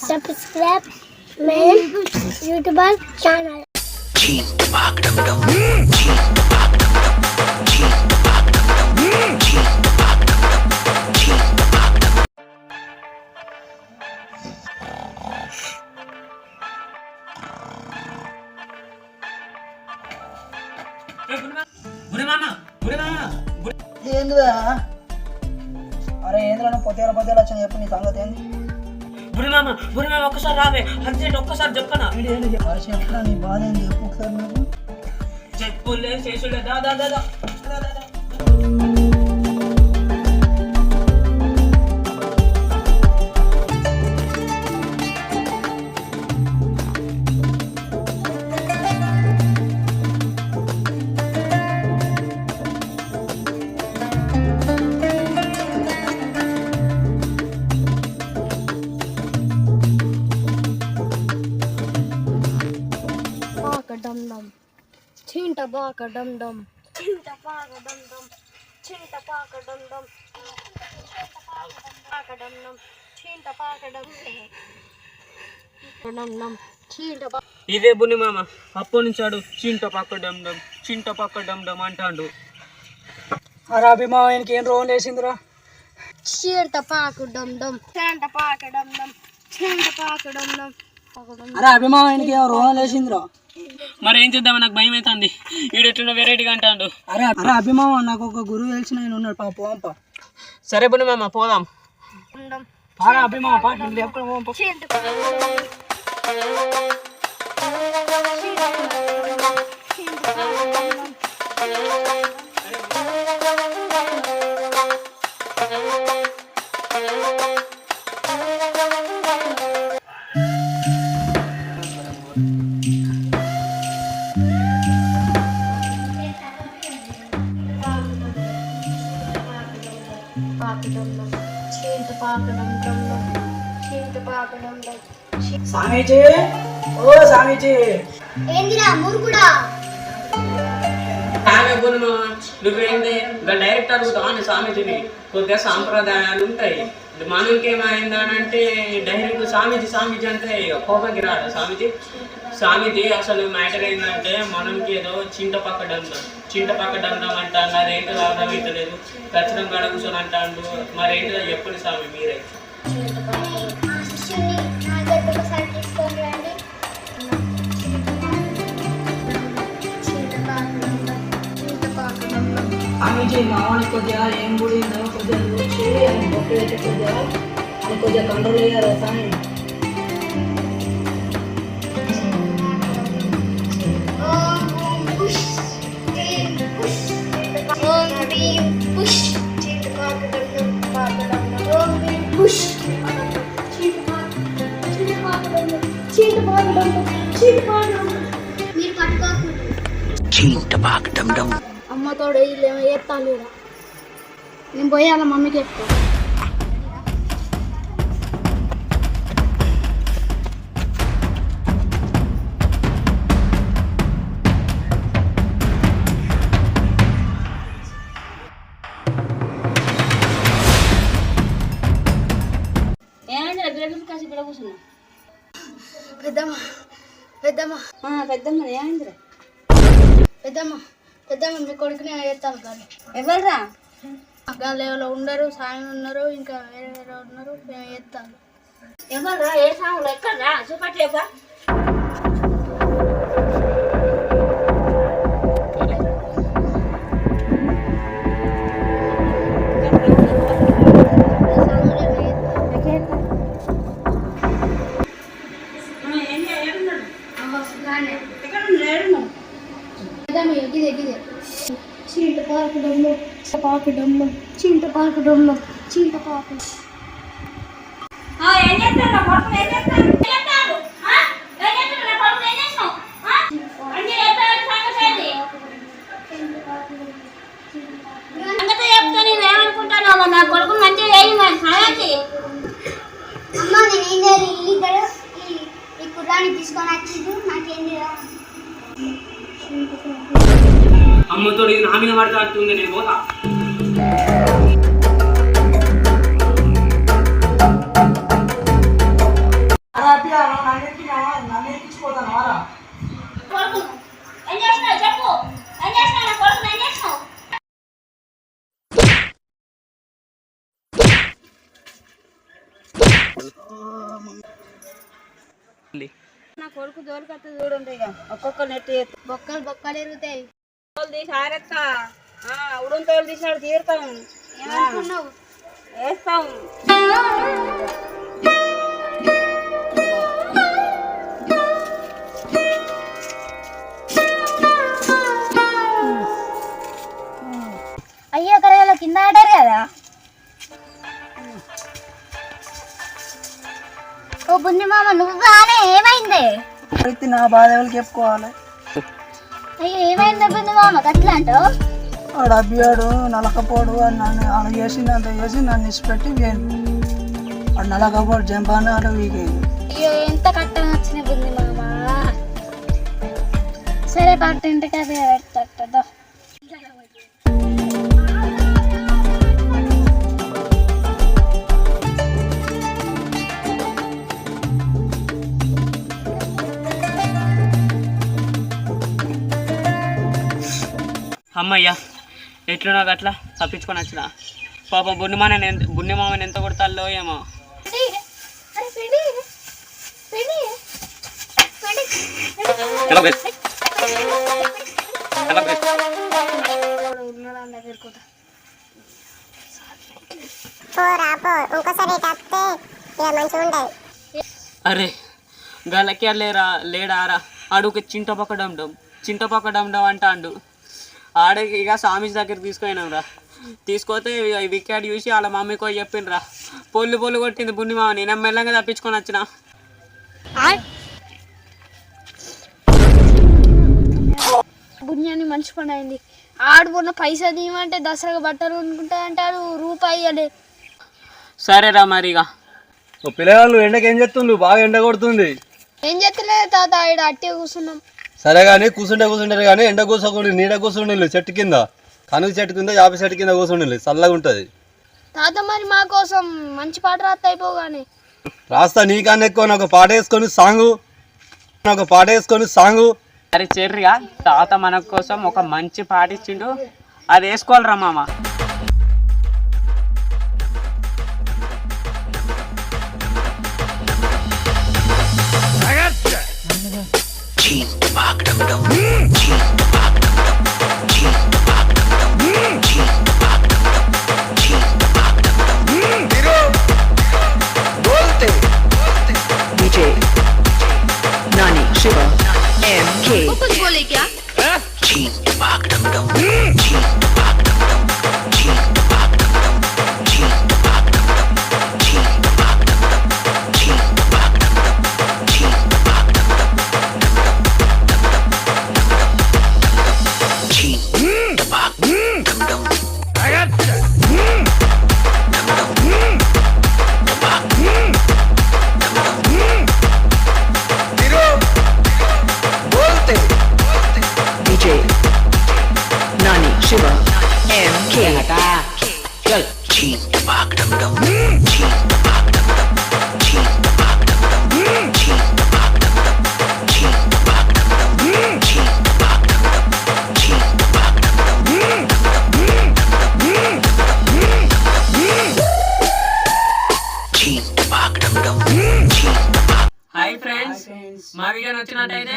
Subscribe main YouTube channel. ఏందివా? అరే ఏంద్రా పొద్దుల వచ్చాను చెప్పు నీ సంగతి ఏంది? బుడి మామ ఒక్కసారి రావే, అర్జెంట్ ఒక్కసారి చెప్పనా? చెప్పరా నీ బాధ ఏంది చెప్పు ఒకసారి నాకు. చెప్పులే చేసులే దా దా దా దా. Dum dum, chinta baka dum dum, chinta baka dum dum, chinta baka dum dum, baka dum dum, chinta baka dum dum, chinta baka. ఇదే బుని మామ అప్పటి నుంచి ఆడు చింట పక్క డమ్ డమ్ అంటాడు. అరే అభిమానికి ఏం రోగం లేసిందిరా? Chinta baka dum dum, chinta baka dum dum, chinta baka dum dum. అరే అభిమానికి ఏం రోగం లేసిందిరా? మరి ఏం చేద్దాం, నాకు భయం అవుతుంది. వీడెట్లున్న వెరైటీగా అంటాడు. అరే అరే అభిమామ నాకు ఒక గురువు తెలిసిన ఆయన ఉన్నాడు, పోంప. సరే బుని మామ పోదాం. పారా అభిమామ పా, నేను లేపుకొని పోంప. స్వామీజీ, ఓ స్వామీజీ. ఏందిరా మురుగుడా? బుని మామ నువ్వేంది డైరెక్ట్ అడుగుతావు స్వామీజీని. కొద్దిగా సాంప్రదాయాలు ఉంటాయి. మనకి ఏమైందనంటే డైరెక్ట్ స్వామీజీ అంటే కోపంకి రాడు స్వామీజీ అసలు మ్యాటర్ ఏంటంటే మనకి ఏదో చింట పక్క డండం అంటాను. అదేంటో అర్థం అవుతలేదు. ఖచ్చితంగా కాడ కూర్చొని అంటాడు. మరేంటో చెప్పండి స్వామి మీరే. స్వామీజీ మావానికి కొద్దిగా ఏం గుడి కొద్దిగా చూసి ఆయన బొట్టు పెట్టి కొద్దిగా కంట్రోల్ అయ్యారు స్వామి. అమ్మతోడు వీళ్ళేమో చెప్తాను. నేను పోయి వాళ్ళ మమ్మీకి చెప్తాను. పెద్దమ్మ మీ కొడుకునే ఎత్తాను కానీ ఎవరురా? గాలేవలో ఉండరు, సామి ఉన్నారు, ఇంకా వేరే వేరే ఉన్నారు. మేము ఎత్తాను. ఎవరురా? ఏ సాములు ఎక్కడరా? చూపట్లేక నా కొడుకు మంచిగా అమ్మ నేను ఈ కుర్రాన్ని తీసుకొని వచ్చిండు. నాకేంటి అమ్మతో ఇది నా మీద పడతా అంటుంది. నేను పోతా. నా కొడుకు దోలికత్త చూడండి ఇక ఒక్కొక్క నెట్టి బొక్కలు బొక్కలు ఎరుగుతాయి. తోలు తీసి ఆరెత్త ఉడుం తోలు తీసినాడు తీరుతాం ఏమనుకున్నావు? వేస్తాం. అయ్యో కరగల కింద ఆడారు కదా. ఓ బున్ని మామ నువ్వు బానే ఏమైంది? అయితే నా బాధ ఎవరికి చెప్పుకోవాలి? అయ్యో ఏమైంది బున్ని మామ అట్లా అంటావు? వాడు అబ్బియాడు నలకపోడు అని నన్ను అలా చేసిందంత చేసి నన్ను ఇచ్చిపెట్టి వేయండి. వాడు నలకపోడు జంపాను అలా వీకే. అయ్యో ఎంత కట్టం వచ్చిన బున్ని మామ. సరే పట్టింటికి అది పెడతా. అమ్మయ్యా ఎట్లున్నా అట్లా తప్పించుకొని వచ్చిన. పాప బున్ని మామని ఎంత కొడతాలో ఏమో. అరే గలకి లేడారా అడుగు చింటపక్క డండం అంటాడు. ఆడకి ఇక స్వామి దగ్గర తీసుకుపోయినాం రా. తీసుకొస్తే వికెట్ చూసి వాళ్ళ మమ్మీకి చెప్పిండ్రా. పొల్లు కొట్టింది బున్ని మామని. నేను మెల్లగా తప్పించుకొని వచ్చిన. బున్యాన్ని మంచి పని అయింది. ఆడుకున్న పైసా తీయమంటే దసరా బట్టలు అనుకుంటా అంటారు, రూపాయి ఇవ్వలే. సరేరా మరి ఇక పిల్లగాళ్ళు ఎండకి ఏం చేస్తుంది? బాగా ఎండ కొడుతుంది. ఏం చేస్తలేదు తాత, ఇక్కడ అట్టే కూర్చున్నాం. సరే కానీ కూర్చుంటారు కానీ ఎండ కూర్చోకుండా నీడ కూర్చుండే చెట్టు కింద, కనుక చెట్టు కింద యాప చెట్టు కింద కూర్చుండే చల్లగా ఉంటుంది. తాత మరి మా కోసం మంచి పాట రాత్త అయిపోగానే. రాస్తా నీకన్నా ఎక్కువ నాకు పాట వేసుకొని సాంగు. సరే చెర్రిగా తాత మన కోసం ఒక మంచి పాట ఇచ్చిండు, అది వేసుకోవాలిరా మామ. హాయ్ ఫ్రెండ్స్, మా వీడియో నచ్చినట్టయితే